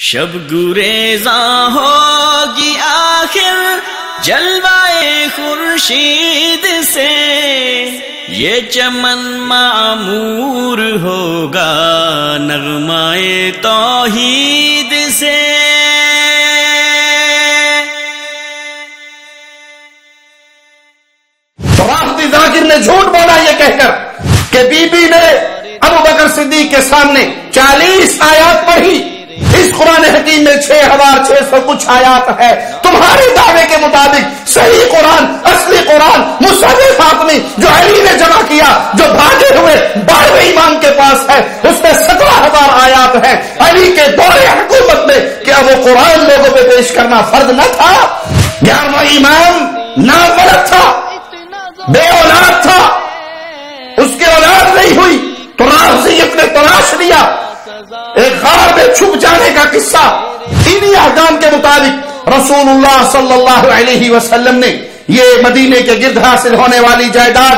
شب گریزاں ہوگی آخر جلوائے خورشید سے، یہ چمن معمور ہوگا نغمائے توحید سے۔ رافضی ذاکر نے جھوٹ بولا یہ کہہ کر کہ بی بی نے ابوبکر صدیق کے سامنے 40 آیات پڑھی۔ اس قرآن حکیم میں 6600 کچھ آیات ہے۔ تمہارے دعوے کے مطابق صحیح قرآن، اصلی قرآن، مصحف فاطمی جو علی نے جمع کیا، جو بھاگے ہوئے 12ویں امام کے پاس ہے، اس میں 17000 آیات ہیں۔ علی کے دور حکومت میں کیا وہ قرآن لوگوں پہ پیش کرنا فرض نہ تھا؟ 11واں امام نامرد تھا، بے اولاد تھا، اس کی اولاد نہیں ہوئی تو رافضیت نے تلاش لیا ایک غار میں چھپ جانے کا قصہ۔ انہی احکام کے مطابق رسول اللہ صلی اللہ علیہ وسلم نے یہ مدینے کے گرد حاصل ہونے والی جائیداد،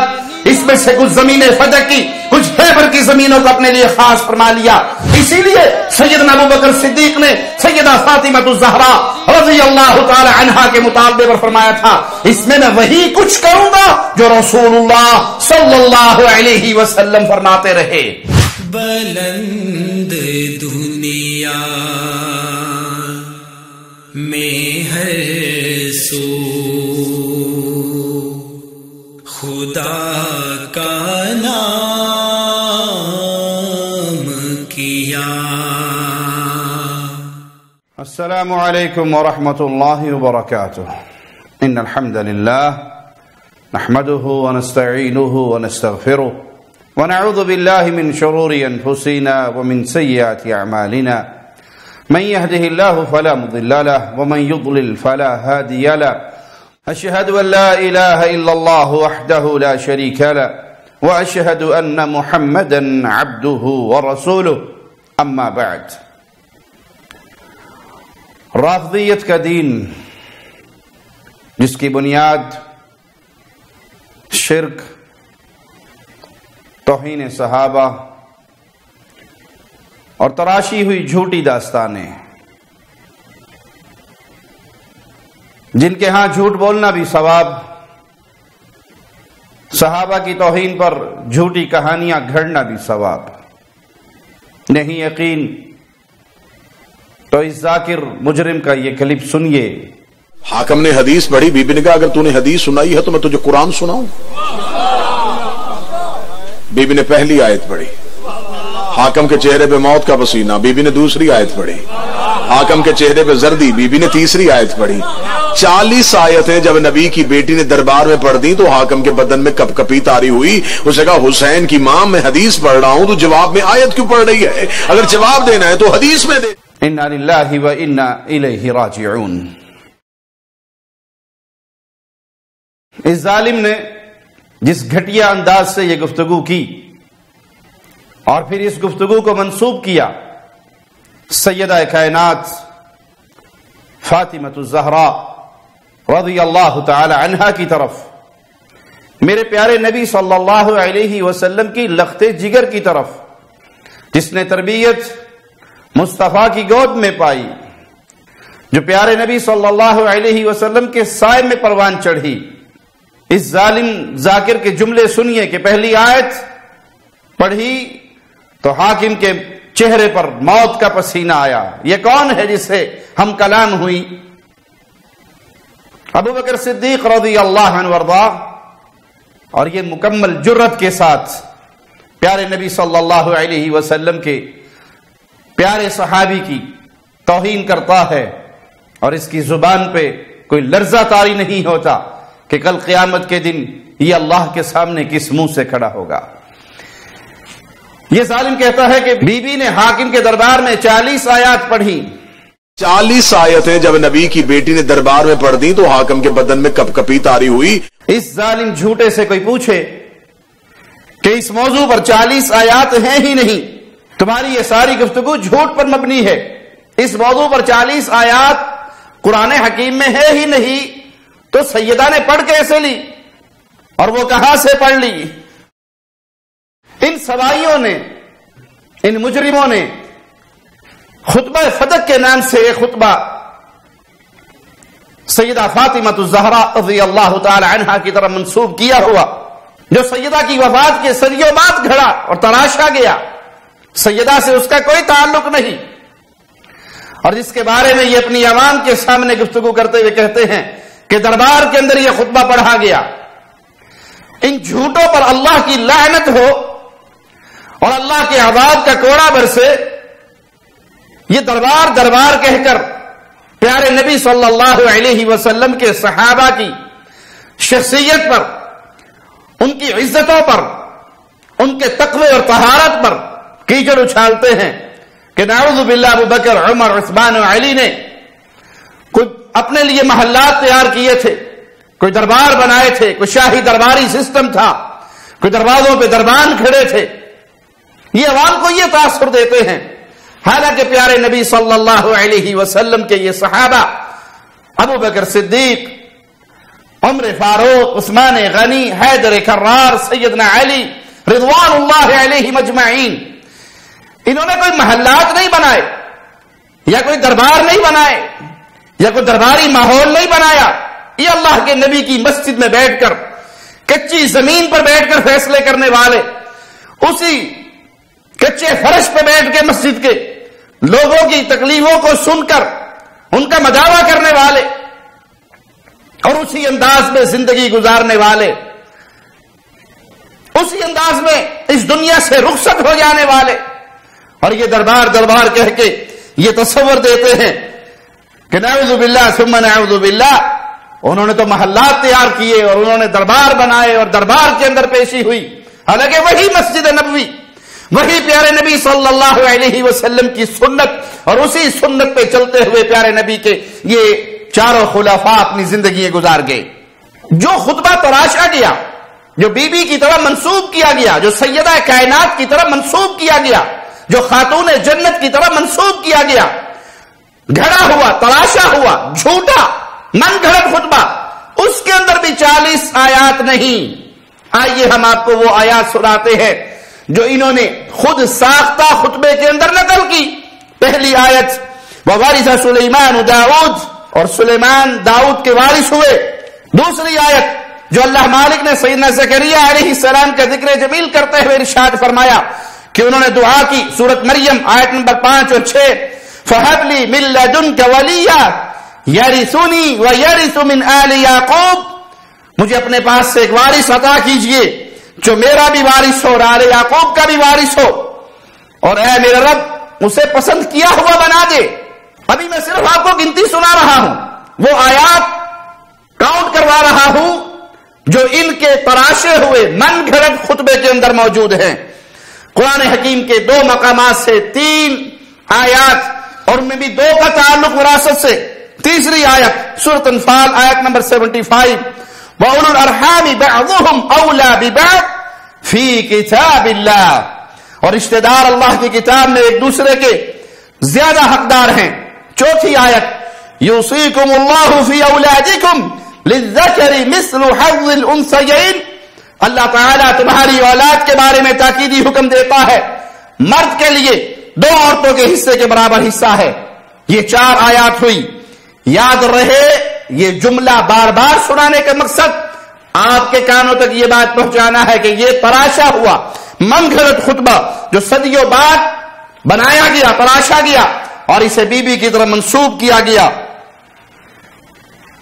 اس میں سے کچھ زمینیں فتح کی، کچھ خیبر کی زمینوں کو اپنے لیے خاص فرما لیا۔ اسی لیے سیدنا ابوبکر صدیق نے سیدہ فاطمہ الزہرا رضی اللہ تعالی عنہا کے مطالبے پر فرمایا تھا، اس میں وہی کچھ کروں گا جو رسول اللہ صلی اللہ علیہ وسلم فرماتے رہے۔ بلند دنیا میں ہر سو خدا کا نام کیا۔ السلام علیکم ورحمۃ اللہ وبرکاتہ۔ ان الحمد للہ نحمده ونستعینه ونستغفره ونعوذ بالله من شرور أنفسنا ومن سيئات أعمالنا، من يهده الله فلا مضل له ومن يضلل فلا هادي له، أشهد أن لا إله إلا الله وحده لا شريك له وأشهد أن محمدا عبده ورسوله، أما بعد۔ رافضیت کا دین جس کی بنیاد شرک، توہین صحابہ اور تراشی ہوئی جھوٹی داستانیں، جن کے ہاں جھوٹ بولنا بھی ثواب، صحابہ کی توہین پر جھوٹی کہانیاں گھڑنا بھی ثواب۔ نہیں یقین تو اس ذاکر مجرم کا یہ کلپ سنیے۔ حاکم نے حدیث پڑھی، بی بی نے کہا اگر تو نے حدیث سنائی ہے تو میں تجھے قرآن سناؤں۔ بی بی نے پہلی آیت پڑھی، حاکم کے چہرے پہ موت کا پسینہ، بی بی نے دوسری آیت پڑھی، حاکم کے چہرے پہ زردی، بی بی نے تیسری آیت پڑھی۔ 40 آیتیں جب نبی کی بیٹی نے دربار میں پڑھ دی تو حاکم کے بدن میں کپ کپی طاری ہوئی۔ اسے کہا حسین کی ماں میں حدیث پڑھ رہا ہوں تو جواب میں آیت کیوں پڑھ رہی ہے؟ اگر جواب دینا ہے تو حدیث میں دے۔ انا للہ و انا الیہ راجعون۔ اس ظالم نے جس گھٹیا انداز سے یہ گفتگو کی اور پھر اس گفتگو کو منسوب کیا سیدہ کائنات فاطمہ الزہرا رضی اللہ تعالی عنہا کی طرف، میرے پیارے نبی صلی اللہ علیہ وسلم کی لخت جگر کی طرف، جس نے تربیت مصطفیٰ کی گود میں پائی، جو پیارے نبی صلی اللہ علیہ وسلم کے سائے میں پروان چڑھی، اس ظالم ذاکر کے جملے سنیے کہ پہلی آیت پڑھی تو حاکم کے چہرے پر موت کا پسینہ آیا۔ یہ کون ہے جس سے ہم کلام ہوئی؟ ابوبکر صدیق رضی اللہ عنہ وارضاہ، اور یہ مکمل جرت کے ساتھ پیارے نبی صلی اللہ علیہ وسلم کے پیارے صحابی کی توہین کرتا ہے، اور اس کی زبان پہ کوئی لرزہ طاری نہیں ہوتا کہ کل قیامت کے دن یہ اللہ کے سامنے کس منہ سے کھڑا ہوگا۔ یہ ظالم کہتا ہے کہ بی بی نے حاکم کے دربار میں 40 آیات پڑھی۔ 40 آیتیں جب نبی کی بیٹی نے دربار میں پڑھ دی تو حاکم کے بدن میں کپ کپی طاری ہوئی۔ اس ظالم جھوٹے سے کوئی پوچھے کہ اس موضوع پر 40 آیات ہیں ہی نہیں، تمہاری یہ ساری گفتگو جھوٹ پر مبنی ہے، اس موضوع پر 40 آیات قرآن حکیم میں ہے ہی نہیں، تو سیدہ نے پڑھ کیسے لی اور وہ کہاں سے پڑھ لی؟ ان سوائیوں نے، ان مجرموں نے خطبہ فتح کے نام سے ایک خطبہ سیدہ فاطمہ الزہرا رضی اللہ تعالی عنہا کی طرف منسوب کیا ہوا، جو سیدہ کی وفات کے صدیوں بعد گھڑا اور تراشا گیا، سیدہ سے اس کا کوئی تعلق نہیں، اور جس کے بارے میں یہ اپنی عوام کے سامنے گفتگو کرتے ہوئے کہتے ہیں کہ دربار کے اندر یہ خطبہ پڑھا گیا، ان جھوٹوں پر اللہ کی لعنت ہو اور اللہ کے عذاب کا کوڑا برسے۔ یہ دربار دربار کہہ کر پیارے نبی صلی اللہ علیہ وسلم کے صحابہ کی شخصیت پر، ان کی عزتوں پر، ان کے تقوی اور طہارت پر کیچڑ اچھالتے ہیں کہ نعوذ باللہ ابو بکر، عمر، عثمان و علی نے کوئی اپنے لیے محلات تیار کیے تھے، کوئی دربار بنائے تھے، کوئی شاہی درباری سسٹم تھا، کوئی دروازوں پہ دربان کھڑے تھے، یہ عوام کو یہ تاثر دیتے ہیں، حالانکہ پیارے نبی صلی اللہ علیہ وسلم کے یہ صحابہ ابو بکر صدیق، عمر فاروق، عثمان غنی، حیدر کرار، سیدنا علی رضوان اللہ علیہم اجمعین، انہوں نے کوئی محلات نہیں بنائے یا کوئی دربار نہیں بنائے یا کوئی درباری ماحول نہیں بنایا، یہ اللہ کے نبی کی مسجد میں بیٹھ کر، کچی زمین پر بیٹھ کر فیصلے کرنے والے، اسی کچے فرش پہ بیٹھ کے مسجد کے لوگوں کی تکلیفوں کو سن کر ان کا مداوع کرنے والے اور اسی انداز میں زندگی گزارنے والے، اسی انداز میں اس دنیا سے رخصت ہو جانے والے، اور یہ دربار دربار کہہ کے یہ تصور دیتے ہیں کہ نعوذ باللہ ثم نعوذ باللہ، انہوں نے تو محلات تیار کیے اور انہوں نے دربار بنائے اور دربار کے اندر پیشی ہوئی، حالانکہ وہی مسجد نبوی، وہی پیارے نبی صلی اللہ علیہ وسلم کی سنت اور اسی سنت پہ چلتے ہوئے پیارے نبی کے یہ چاروں خلفاء اپنی زندگی گزار گئے۔ جو خطبہ تراشا گیا، جو بی بی کی طرف منسوب کیا گیا، جو سیدہ کائنات کی طرف منسوب کیا گیا، جو خاتون جنت کی طرف منسوب کیا گیا، گھڑا ہوا، تراشا ہوا، جھوٹا من گھڑت خطبہ، اس کے اندر بھی 40 آیات نہیں۔ آئیے ہم آپ کو وہ آیات سناتے ہیں جو انہوں نے خود ساختہ خطبے کے اندر نقل کی۔ پہلی آیت وَوَرِثَ سُلَيْمَانُ داؤد، اور سلیمان داؤد کے وارث ہوئے۔ دوسری آیت جو اللہ مالک نے سیدنا زکریا علیہ السلام کا ذکر جمیل کرتے ہوئے ارشاد فرمایا کہ انہوں نے دعا کی، سورۃ مریم آیت نمبر 5 اور 6، فَهَبْ لِي مِن لَّدُنكَ وَلِيًّا يَرِثُنِي وَيَرِثُ مِنْ آلِ يَعْقُوبَ، مجھے اپنے پاس سے ایک وارث عطا کیجئے جو میرا بھی وارث ہو اور آل یعقوب کا بھی وارث ہو، اور اے میرے رب اسے پسند کیا ہوا بنا دے۔ ابھی میں صرف آپ کو گنتی سنا رہا ہوں، وہ آیات کاؤنٹ کروا رہا ہوں جو ان کے تراشے ہوئے من گھڑت خطبے کے اندر موجود ہیں۔ قرآن حکیم کے 2 مقامات سے 3 آیات، اور ان میں بھی 2 کا تعلق وراثت سے۔ تیسری آیت سورۃ انفال آیت نمبر 75، وَأُولُو الْأَرْحَامِ بَعْضُهُمْ أَوْلَى بِبَعْضٍ فِي كِتَابِ اللَّهِ، اور رشتہ دار اللہ کی کتاب میں ایک دوسرے کے زیادہ حقدار ہیں۔ چوتھی آیت یوصیکم اللہ فی اولادکم للذکر مثل حظ الانثیین، اللہ تعالیٰ تمہاری اولاد کے بارے میں تاکیدی حکم دیتا ہے، مرد کے لیے 2 عورتوں کے حصے کے برابر حصہ ہے۔ یہ 4 آیات ہوئی۔ یاد رہے یہ جملہ بار بار سنانے کا مقصد آپ کے کانوں تک یہ بات پہنچانا ہے کہ یہ تراشا ہوا من گھڑت خطبہ جو صدیوں بعد بنایا گیا، تراشا گیا اور اسے بی بی کی طرف منسوب کیا گیا۔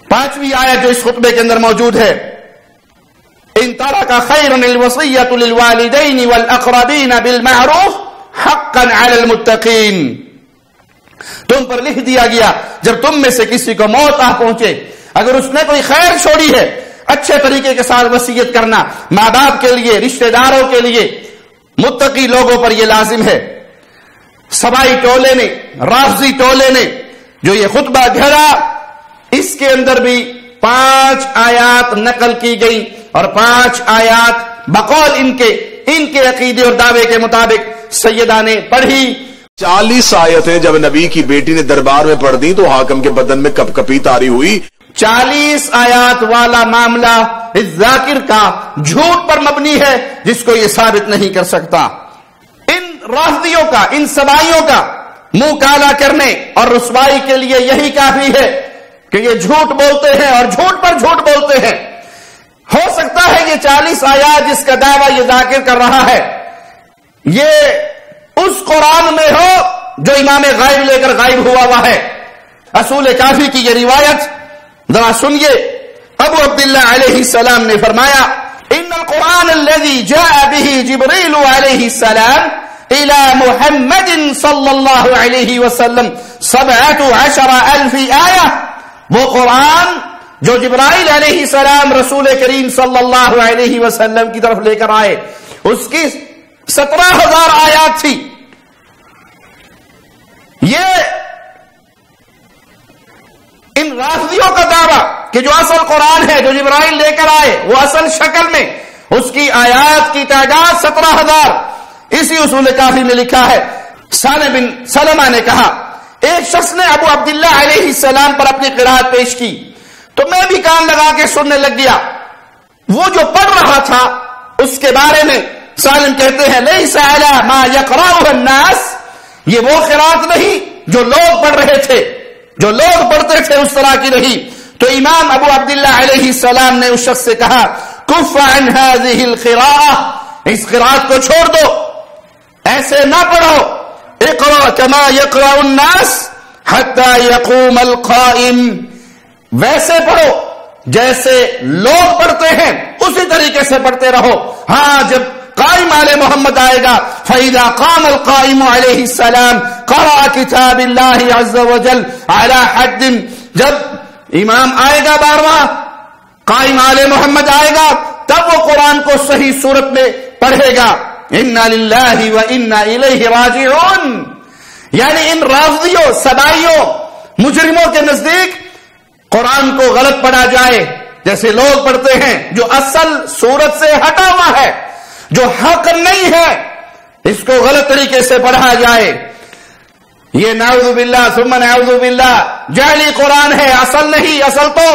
5ویں آیت جو اس خطبے کے اندر موجود ہے، ان ترک خیرا الوصیۃ للوالدین والاقربین بالمعروف حقا علی المتقین، تم پر لکھ دیا گیا جب تم میں سے کسی کو موت آ پہنچے، اگر اس نے کوئی خیر چھوڑی ہے، اچھے طریقے کے ساتھ وصیت کرنا ماں باپ کے لیے، رشتہ داروں کے لیے، متقی لوگوں پر یہ لازم ہے۔ سبائی ٹولے نے، رافضی ٹولے نے جو یہ خطبہ گھڑا، اس کے اندر بھی 5 آیات نقل کی گئی اور 5 آیات بقول ان کے عقیدے اور دعوے کے مطابق سیدہ نے پڑھی۔ 40 آیتیں جب نبی کی بیٹی نے دربار میں پڑھ دی تو حاکم کے بدن میں کپ کپی طاری ہوئی۔ 40 آیات والا معاملہ اس ذاکر کا جھوٹ پر مبنی ہے جس کو یہ ثابت نہیں کر سکتا۔ ان رافضیوں کا، ان سبائیوں کا منہ کالا کرنے اور رسوائی کے لیے یہی کافی ہے کہ یہ جھوٹ بولتے ہیں اور جھوٹ پر جھوٹ بولتے ہیں. ہو سکتا ہے یہ 40 آیات جس کا دعویٰ یہ ذاکر کر رہا ہے یہ اس قرآن میں ہو جو امام غائب لے کر غائب ہوا ہے. اصول کافی کی یہ روایت ذرا سنیے. ابو عبداللہ علیہ السلام نے فرمایا ان القرآن الذي جاء به جبريل عليه السلام الى محمد صلی اللہ علیہ وسلم 17,000 آیہ. وہ قرآن جو جبرائیل علیہ السلام رسول کریم صلی اللہ علیہ وسلم کی طرف لے کر آئے اس کی 17,000 آیات تھی. یہ ان رافضیوں کا دعویٰ کہ جو اصل قرآن ہے جو جبرائیل لے کر آئے وہ اصل شکل میں اس کی آیات کی تعداد 17,000. اسی اصول کافی میں لکھا ہے سالم بن سلمہ نے کہا ایک شخص نے ابو عبداللہ علیہ السلام پر اپنی قرات پیش کی تو میں بھی کان لگا کے سننے لگ گیا. وہ جو پڑھ رہا تھا اس کے بارے میں سالم کہتے ہیں لیس علی ما یقرأہ الناس. یہ وہ قرات نہیں جو لوگ پڑھ رہے تھے جو لوگ پڑھتے تھے اس طرح کی نہیں. تو امام ابو عبداللہ علیہ السلام نے اس شخص سے کہا کف عن هذه القراءة. اس قرات کو چھوڑ دو ایسے نہ پڑھو. اقرأ كما يقرأ الناس حتى يقوم القائم. ویسے پڑھو جیسے لوگ پڑھتے ہیں اسی طریقے سے پڑھتے رہو. ہاں جب قائم آل محمد آئے گا فَإِذَا قَامَ الْقَائِمُ عَلَيْهِ السَّلَامُ قَرَأَ كِتَابِ اللَّهِ عَزَّ وَجَلَّ عَلَى حَدٍ. جب امام آئے گا 12واں قائم آل محمد آئے گا تب وہ قرآن کو صحیح صورت میں پڑھے گا. اِنَّا لِلَّهِ وَإِنَّا إِلَيْهِ رَاجِعُونَ. یعنی ان رافضیوں سبائیوں مجرموں کے نزدیک قرآن کو غلط پڑھا جائے جیسے لوگ پڑھتے ہیں جو اصل صورت سے ہٹا ہوا ہے جو حق نہیں ہے اس کو غلط طریقے سے پڑھا جائے. یہ نعوذ باللہ ثم نعوذ باللہ جعلی قرآن ہے اصل نہیں. اصل تو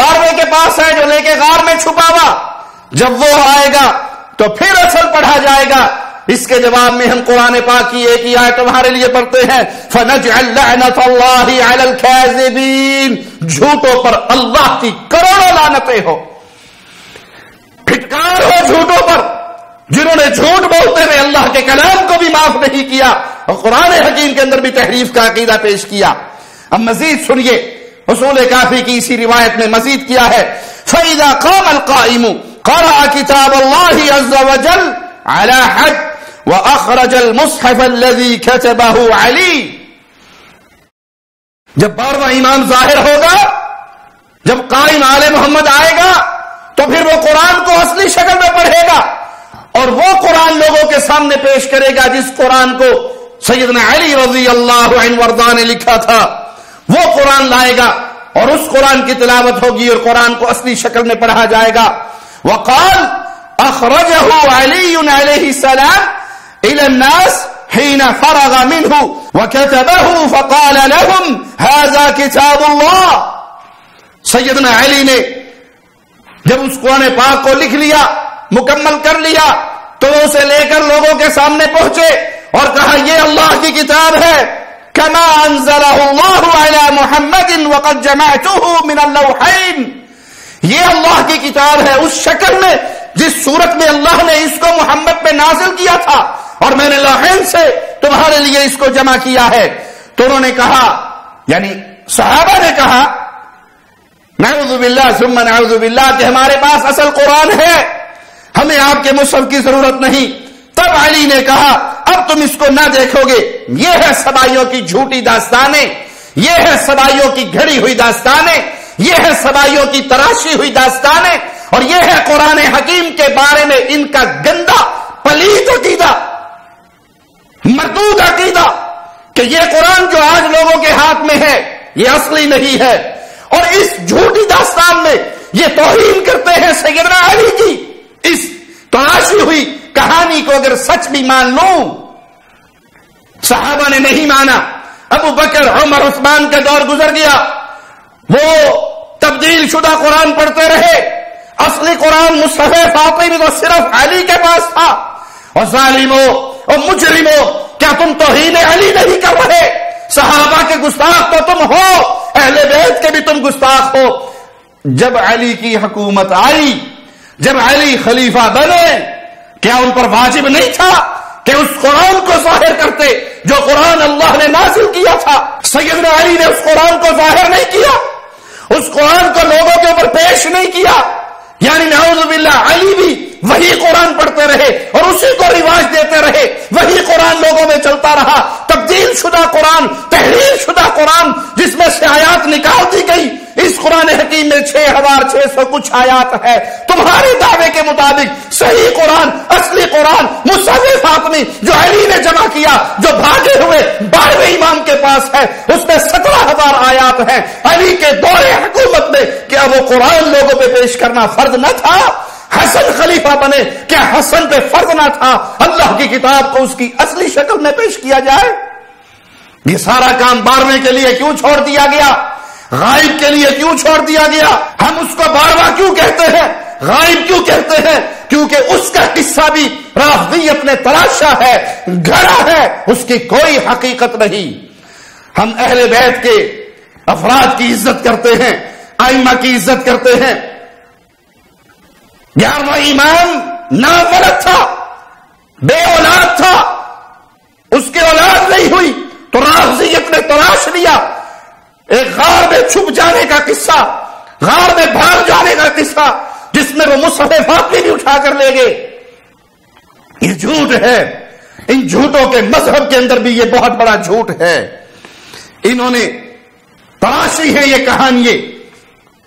12ویں کے پاس ہے جو لے کے غار میں چھپا ہوا. جب وہ آئے گا تو پھر اصل پڑھا جائے گا. اس کے جواب میں ہم قرآن پاک کی ایک ہی آیت تمہارے لیے پڑھتے ہیں فَنَجْعَلْ لَعْنَةَ اللَّهِ عَلَى الْكَاذِبِينَ. جھوٹوں پر اللہ کی کروڑوں لعنتیں ہو. پھٹکار ہو جھوٹوں پر جنہوں نے جھوٹ بولتے ہوئے اللہ کے کلام کو بھی معاف نہیں کیا اور قرآن حکیم کے اندر بھی تحریف کا عقیدہ پیش کیا. اب مزید سنیے اصول کافی کی اسی روایت میں مزید کیا ہے فَإِذَا قَامَ الْقَائِمُ قَرَأَ كِتَابَ اللَّهِ عَزَّ وَجَلَّ عَلَى حَدٍ وَأَخْرَجَ الْمُصْحَفَ الَّذِي كَتَبَهُ عَلِي. جب 12واں امام ظاہر ہوگا جب قائم آل محمد آئے گا تو پھر وہ قرآن کو اصلی شکل میں پڑھے گا اور وہ قرآن لوگوں کے سامنے پیش کرے گا جس قرآن کو سیدنا علی رضی اللہ عنہ وارضاہ نے لکھا تھا. وہ قرآن لائے گا اور اس قرآن کی تلاوت ہوگی اور قرآن کو اصلی شکل میں پڑھا جائے گا. وقال اخرجه علی علیہ السلام الى الناس حين فرغ منه وكتبه فقال لهم هذا كتاب الله. سیدنا علی نے جب اس قرآن پاک کو لکھ لیا مکمل کر لیا تو اسے لے کر لوگوں کے سامنے پہنچے اور کہا یہ اللہ کی کتاب ہے كما انزله الله على محمد وقد جمعته من اللوحين. یہ اللہ کی کتاب ہے اس شکل میں جس صورت میں اللہ نے اس کو محمد پہ نازل کیا تھا اور میں نے لوحین سے تمہارے لیے اس کو جمع کیا ہے. تو انہوں نے کہا یعنی صحابہ نے کہا نعوذ باللہ ثم نعوذ باللہ کہ ہمارے پاس اصل قرآن ہے ہمیں آپ کے مصحف کی ضرورت نہیں. تب علی نے کہا اب تم اس کو نہ دیکھو گے. یہ ہے سبائیوں کی جھوٹی داستانیں یہ ہے سبائیوں کی گھڑی ہوئی داستانیں یہ ہے سبائیوں کی تراشی ہوئی داستانیں اور یہ ہے قرآن حکیم کے بارے میں ان کا گندا پلیت عقیدہ مردود عقیدہ کہ یہ قرآن جو آج لوگوں کے ہاتھ میں ہے یہ اصلی نہیں ہے. اور اس جھوٹی داستان میں یہ توہین کرتے ہیں سیدنا علی کی. اس تراشی ہوئی کہانی کو اگر سچ بھی مان لوں صحابہ نے نہیں مانا. ابو بکر عمر عثمان کا دور گزر گیا وہ تبدیل شدہ قرآن پڑھتے رہے. اصلی قرآن مصحف فاطمی تو صرف علی کے پاس تھا. اور ظالموں اور مجرموں کیا تم توہین علی نہیں کر رہے؟ صحابہ کے گستاخ تو تم ہو، اہل بیت کے بھی تم گستاخ ہو۔ جب علی کی حکومت آئی، جب علی خلیفہ بنے، کیا ان پر واجب نہیں تھا کہ اس قرآن کو ظاہر کرتے جو قرآن اللہ نے نازل کیا تھا؟ سیدنا علی نے اس قرآن کو ظاہر نہیں کیا، اس قرآن کو لوگوں کے اوپر پیش نہیں کیا، یعنی نعوذ باللہ علی بھی وہی قرآن پڑھتے رہے اور اسی کو رواج دیتے رہے، وہی قرآن لوگوں میں چلتا رہا، تبدیل شدہ قرآن، تحریر شدہ قرآن جس میں سے آیات نکال دی گئی۔ اس قرآن حکیم میں 6600 کچھ آیات ہے۔ تمہارے دعوے کے مطابق صحیح قرآن، اصلی قرآن مصحف فاطمی جو علی نے جمع کیا، جو بھاگے ہوئے 12ویں امام کے پاس ہے، اس میں 17000 آیات ہیں۔ علی کے دور حکومت میں کیا وہ قرآن لوگوں پہ پیش کرنا فرض نہ تھا؟ حسن خلیفہ بنے، کیا حسن پہ فرض نہ تھا اللہ کی کتاب کو اس کی اصلی شکل میں پیش کیا جائے؟ یہ سارا کام 12ویں کے لیے کیوں چھوڑ دیا گیا؟ غائب کے لیے کیوں چھوڑ دیا گیا؟ ہم اس کو 12واں کیوں کہتے ہیں، غائب کیوں کہتے ہیں؟ کیونکہ اس کا قصہ بھی رافضیت نے تراشا ہے، گھڑا ہے، اس کی کوئی حقیقت نہیں۔ ہم اہل بیت کے افراد کی عزت کرتے ہیں، ائمہ کی عزت کرتے ہیں۔ 11واں امام ناولد تھا، بے اولاد تھا، اس کی اولاد نہیں ہوئی تو رافضیت نے تلاش لیا ایک غار میں چھپ جانے کا قصہ، غار میں بھاگ جانے کا قصہ، جس میں وہ مصحف فاطمی بھی اٹھا کر لے گئے۔ یہ جھوٹ ہے، ان جھوٹوں کے مذہب کے اندر بھی یہ بہت بڑا جھوٹ ہے۔ انہوں نے تراشی ہے یہ کہانی۔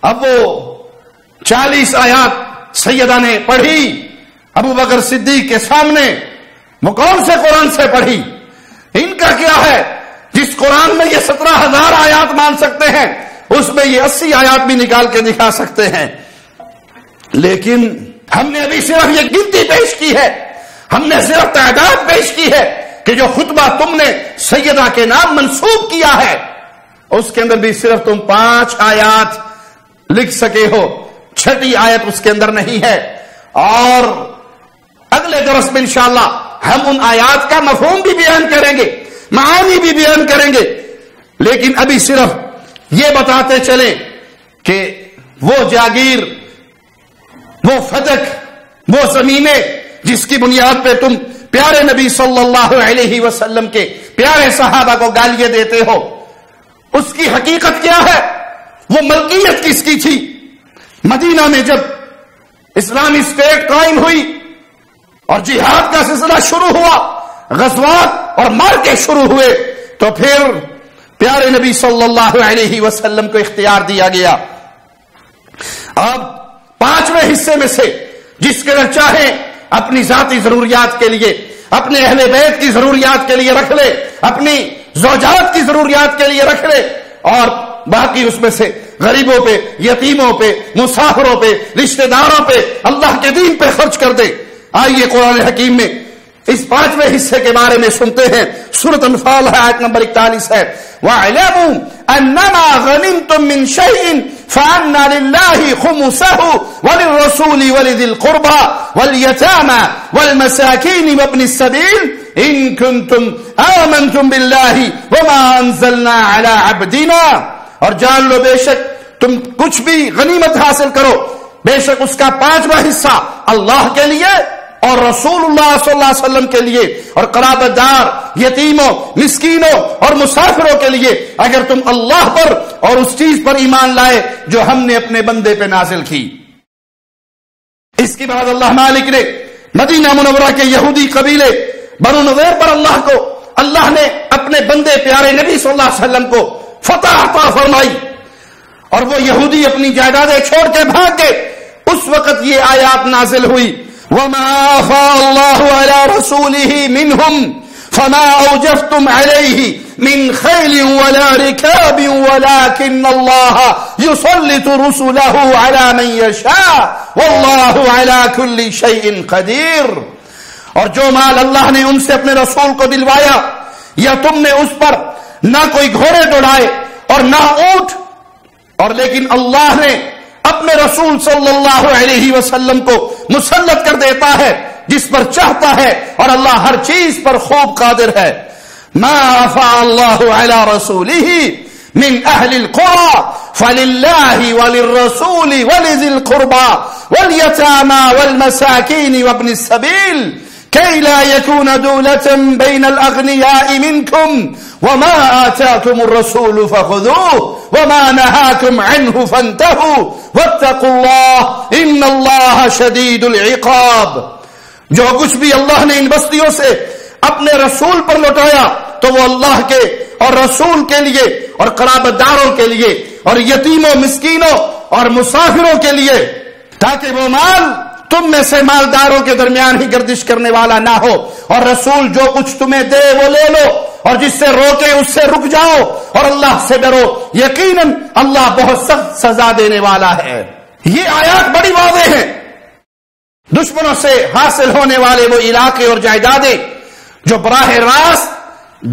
اب وہ 40 آیات سیدہ نے پڑھی ابو بکر صدیق کے سامنے، وہ کون سے قرآن سے پڑھی؟ ان کا کیا ہے؟ جس قرآن میں یہ 17000 آیات مان سکتے ہیں، اس میں یہ 80 آیات بھی نکال کے دکھا سکتے ہیں۔ لیکن ہم نے ابھی صرف یہ گنتی پیش کی ہے، ہم نے صرف تعداد پیش کی ہے کہ جو خطبہ تم نے سیدہ کے نام منسوب کیا ہے، اس کے اندر بھی صرف تم 5 آیات لکھ سکے ہو، 6ٹی آیت اس کے اندر نہیں ہے۔ اور اگلے درس میں انشاءاللہ ہم ان آیات کا مفہوم بھی بیان کریں گے، معانی بھی بیان کریں گے، لیکن ابھی صرف یہ بتاتے چلیں کہ وہ جاگیر، وہ فتح، وہ زمینیں جس کی بنیاد پہ تم پیارے نبی صلی اللہ علیہ وسلم کے پیارے صحابہ کو گالیاں دیتے ہو، اس کی حقیقت کیا ہے؟ وہ ملکیت کس کی تھی؟ مدینہ میں جب اسلامی اسٹیٹ قائم ہوئی اور جہاد کا سلسلہ شروع ہوا، غزوات اور مارکے شروع ہوئے، تو پھر پیارے نبی صلی اللہ علیہ وسلم کو اختیار دیا گیا، اب 5ویں حصے میں سے جس کے اندر چاہے اپنی ذاتی ضروریات کے لیے، اپنے اہل بیت کی ضروریات کے لیے رکھ لے، اپنی زوجات کی ضروریات کے لیے رکھ لے، اور باقی اس میں سے غریبوں پہ، یتیموں پہ، مسافروں پہ، رشتہ داروں پہ، اللہ کے دین پہ خرچ کر دے۔ آئیے قرآن حکیم میں اس 5ویں حصے کے بارے میں سنتے ہیں۔ سورۃ انفال ہے، آیت نمبر 41 ہے، وَاعْلَمُوا أَنَّمَا غَنِمْتُم مِّن شَيْءٍ فَأَنَّ لِلَّهِ خُمُسَهُ وَلِلرَّسُولِ وَلِذِي الْقُرْبَى وَالْيَتَامَى وَالْمَسَاكِينِ وَابْنِ السَّبِيلِ إِن كُنتُمْ آمَنتُم بِاللَّهِ وَمَا أَنزَلْنَا عَلَىٰ عَبْدِنَا، اور جان لو بے شک تم کچھ بھی غنیمت حاصل کرو، بے شک اس کا 5واں حصہ اللہ کے لیے اور رسول اللہ صلی اللہ علیہ وسلم کے لیے اور قرابت دار، یتیموں، مسکینوں اور مسافروں کے لیے، اگر تم اللہ پر اور اس چیز پر ایمان لائے جو ہم نے اپنے بندے پہ نازل کی۔ اس کے بعد اللہ مالک نے مدینہ منورہ کے یہودی قبیلے بنو نذیر پر اللہ نے اپنے بندے پیارے نبی صلی اللہ علیہ وسلم کو فتح عطا فرمائی، اور وہ یہودی اپنی جائیدادیں چھوڑ کے بھاگ گئے۔ اس وقت یہ آیات نازل ہوئی، وَمَا أَفَاءَ اللَّهُ عَلَىٰ رَسُولِهِ مِنْهُمْ فَمَا أَوْجَفْتُمْ عَلَيْهِ مِنْ خَيْلٍ وَلَا رِكَابٍ وَلَٰكِنَّ اللَّهَ يُسَلِّطُ رُسُلَهُ عَلَىٰ مَن يَشَاءُ وَاللَّهُ عَلَىٰ كُلِّ شَيْءٍ قَدِيرٌ۔ اور جو مال اللہ نے ان سے اپنے رسول کو دلوایا، یا تم نے اس پر نہ کوئی گھوڑے دوڑائے اور نہ اونٹ، اور لیکن اللہ نے اپنے رسول صلی اللہ علیہ وسلم کو مسلط کر دیتا ہے جس پر چاہتا ہے، اور اللہ ہر چیز پر خوب قادر ہے۔ ما افاء اللہ علی رسولہ من اہل القرى فللہ وللرسول ولذی القربى والیتامى والمساکین وابن السبیل كي لا يكون دولة بين الأغنياء منكم وما آتاكم الرسول فخذوه وما نهاكم عنه فانتهوا واتقوا الله إن الله شديد العقاب. جو کچھ بھی اللہ نے ان بستیوں سے اپنے رسول پر لوٹایا تو وہ اللہ کے اور رسول کے لیے اور قرابت داروں کے لیے اور یتیموں مسکینوں اور مسافروں کے لیے، تاکہ وہ مال تم میں سے مالداروں کے درمیان ہی گردش کرنے والا نہ ہو، اور رسول جو کچھ تمہیں دے وہ لے لو، اور جس سے روکے اس سے رک جاؤ، اور اللہ سے ڈرو، یقیناً اللہ بہت سخت سزا دینے والا ہے. یہ آیات بڑی واضح ہیں. دشمنوں سے حاصل ہونے والے وہ علاقے اور جائیدادیں جو براہ راست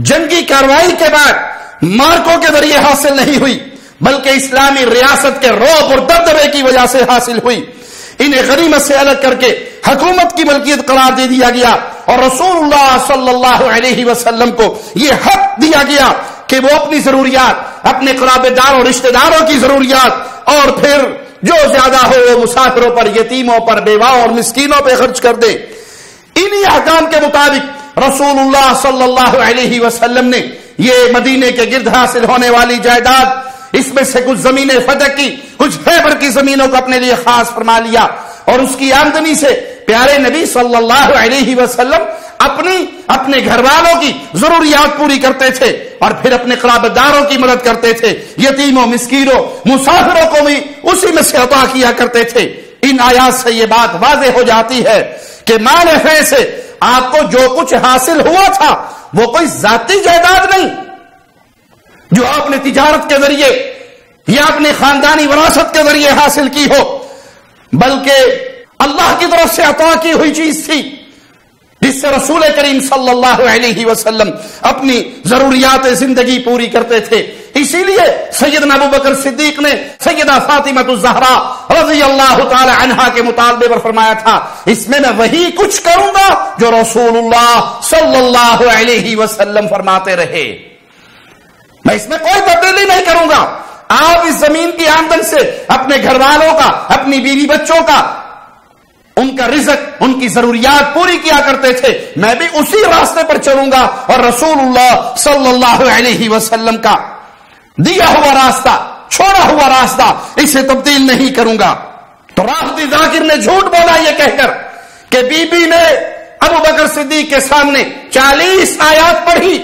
جنگی کارروائی کے بعد مارکوں کے ذریعے حاصل نہیں ہوئی بلکہ اسلامی ریاست کے رعب اور دبدبے کی وجہ سے حاصل ہوئی، انہیں غنیمت سے الگ کر کے حکومت کی ملکیت قرار دے دیا گیا، اور رسول اللہ صلی اللہ علیہ وسلم کو یہ حق دیا گیا کہ وہ اپنی ضروریات، اپنے قرابت دار اور رشتہ داروں کی ضروریات، اور پھر جو زیادہ ہو وہ مسافروں پر، یتیموں پر، بیواؤں اور مسکینوں پہ خرچ کر دے. انہی احکام کے مطابق رسول اللہ صلی اللہ علیہ وسلم نے یہ مدینے کے گرد حاصل ہونے والی جائیداد، اس میں سے کچھ زمینیں فتح کی، کچھ خیبر کی زمینوں کو اپنے لیے خاص فرما لیا، اور اس کی آمدنی سے پیارے نبی صلی اللہ علیہ وسلم اپنے گھر والوں کی ضروریات پوری کرتے تھے، اور پھر اپنے قرابت داروں کی مدد کرتے تھے، یتیموں مسکینوں مسافروں کو بھی اسی میں سے عطا کیا کرتے تھے. ان آیات سے یہ بات واضح ہو جاتی ہے کہ مال فے سے آپ کو جو کچھ حاصل ہوا تھا وہ کوئی ذاتی جائیداد نہیں جو آپ نے تجارت کے ذریعے یا اپنے خاندانی وراثت کے ذریعے حاصل کی ہو، بلکہ اللہ کی طرف سے عطا کی ہوئی چیز تھی جس سے رسول کریم صلی اللہ علیہ وسلم اپنی ضروریات زندگی پوری کرتے تھے. اسی لیے سیدنا ابو بکر صدیق نے سیدہ فاطمہ الزہرا رضی اللہ تعالی عنہا کے مطالبے پر فرمایا تھا، اس میں وہی کچھ کروں گا جو رسول اللہ صلی اللہ علیہ وسلم فرماتے رہے، میں اس میں کوئی تبدیلی نہیں کروں گا. آپ اس زمین کی آمدن سے اپنے گھر والوں کا، اپنی بیوی بچوں کا، ان کا رزق، ان کی ضروریات پوری کیا کرتے تھے، میں بھی اسی راستے پر چلوں گا، اور رسول اللہ صلی اللہ علیہ وسلم کا دیا ہوا راستہ، چھوڑا ہوا راستہ، اسے تبدیل نہیں کروں گا. تو رافضی ذاکر نے جھوٹ بولا یہ کہہ کر کہ بی بی نے ابو بکر صدیق کے سامنے 40 آیات پڑھی.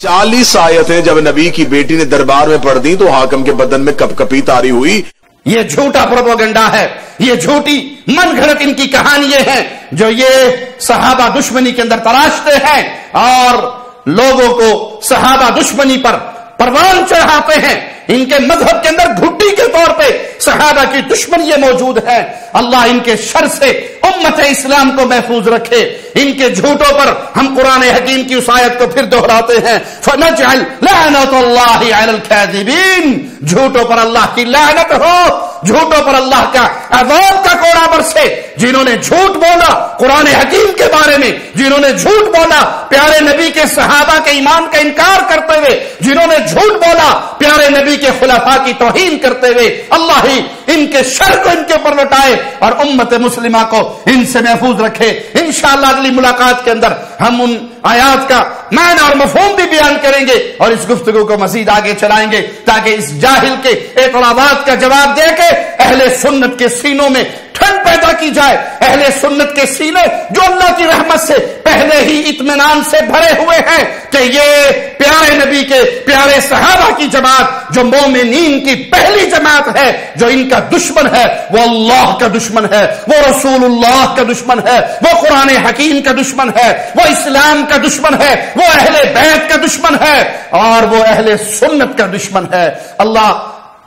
40 آیتیں جب نبی کی بیٹی نے دربار میں پڑھ دی تو حاکم کے بدن میں کپ کپی طاری ہوئی. یہ جھوٹا پروپیگنڈا ہے، یہ جھوٹی من گھڑت ان کی کہانیاں ہیں جو یہ صحابہ دشمنی کے اندر تراشتے ہیں اور لوگوں کو صحابہ دشمنی پر پروان چڑھاتے ہیں. ان کے مذہب کے اندر گھٹی کے طور پہ صحابہ کی دشمنی موجود ہے. اللہ ان کے شر سے امت اسلام کو محفوظ رکھے. ان کے جھوٹوں پر ہم قرآن حکیم کی اس آیت کو پھر دہراتے ہیں، فَنَجْعَلْ لَعْنَةَ اللَّهِ عَلَى الْكَاذِبِينَ، جھوٹوں پر اللہ کی لعنت ہو، جھوٹوں پر اللہ کا عذاب کا کوڑا برسے. جنہوں نے جھوٹ بولا قرآن حکیم کے بارے میں، جنہوں نے جھوٹ بولا پیارے نبی کے صحابہ کے ایمان کا انکار کرتے ہوئے، جنہوں نے جھوٹ بولا پیارے نبی کے خلفاء کی توہین کرتے ہوئے، اللہ ہی ان کے شر کو ان کے اوپر لوٹائے اور امت مسلمہ کو ان سے محفوظ رکھے. انشاءاللہ اگلی ملاقات کے اندر ہم ان آیات کا معنی اور مفہوم بھی بیان کریں گے اور اس گفتگو کو مزید آگے چلائیں گے تاکہ اس جاہل کے اعتراضات کا جواب دے کے اہل سنت کے سینوں میں ٹھنڈ پیدا کی جائے. اہل سنت کے سینے جو اللہ کی رحمت سے پہلے ہی اطمینان سے بھرے ہوئے ہیں کہ یہ پیارے نبی کے پیارے صحابہ کی جماعت جو مومنین کی پہلی جماعت ہے، جو ان کا دشمن ہے وہ اللہ کا دشمن ہے، وہ رسول اللہ کا دشمن ہے، وہ قرآن حکیم کا دشمن ہے، وہ اسلام کا دشمن ہے، وہ اہل بیت کا دشمن ہے اور وہ اہل سنت کا دشمن ہے. اللہ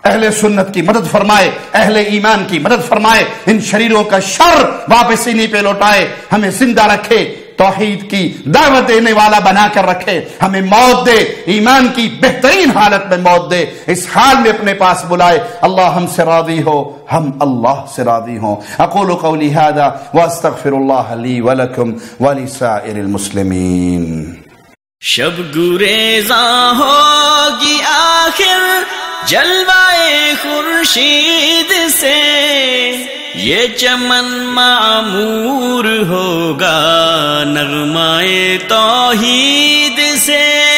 اہل سنت کی مدد فرمائے، اہل ایمان کی مدد فرمائے، ان شریروں کا شر واپس انہی پہ لوٹائے، ہمیں زندہ رکھے، توحید کی دعوت دینے والا بنا کر رکھے، ہمیں موت دے، ایمان کی بہترین حالت میں موت دے، اس حال میں اپنے پاس بلائے. اللہ ہم سے راضی ہو، ہم اللہ سے راضی ہوں. اقول قولی ھذا واستغفر اللہ لی ولکم ولسائر المسلمین. شب گریزاں ہوگی آخر جلوائے خورشید سے، یہ چمن معمور ہوگا نغمائے توحید سے۔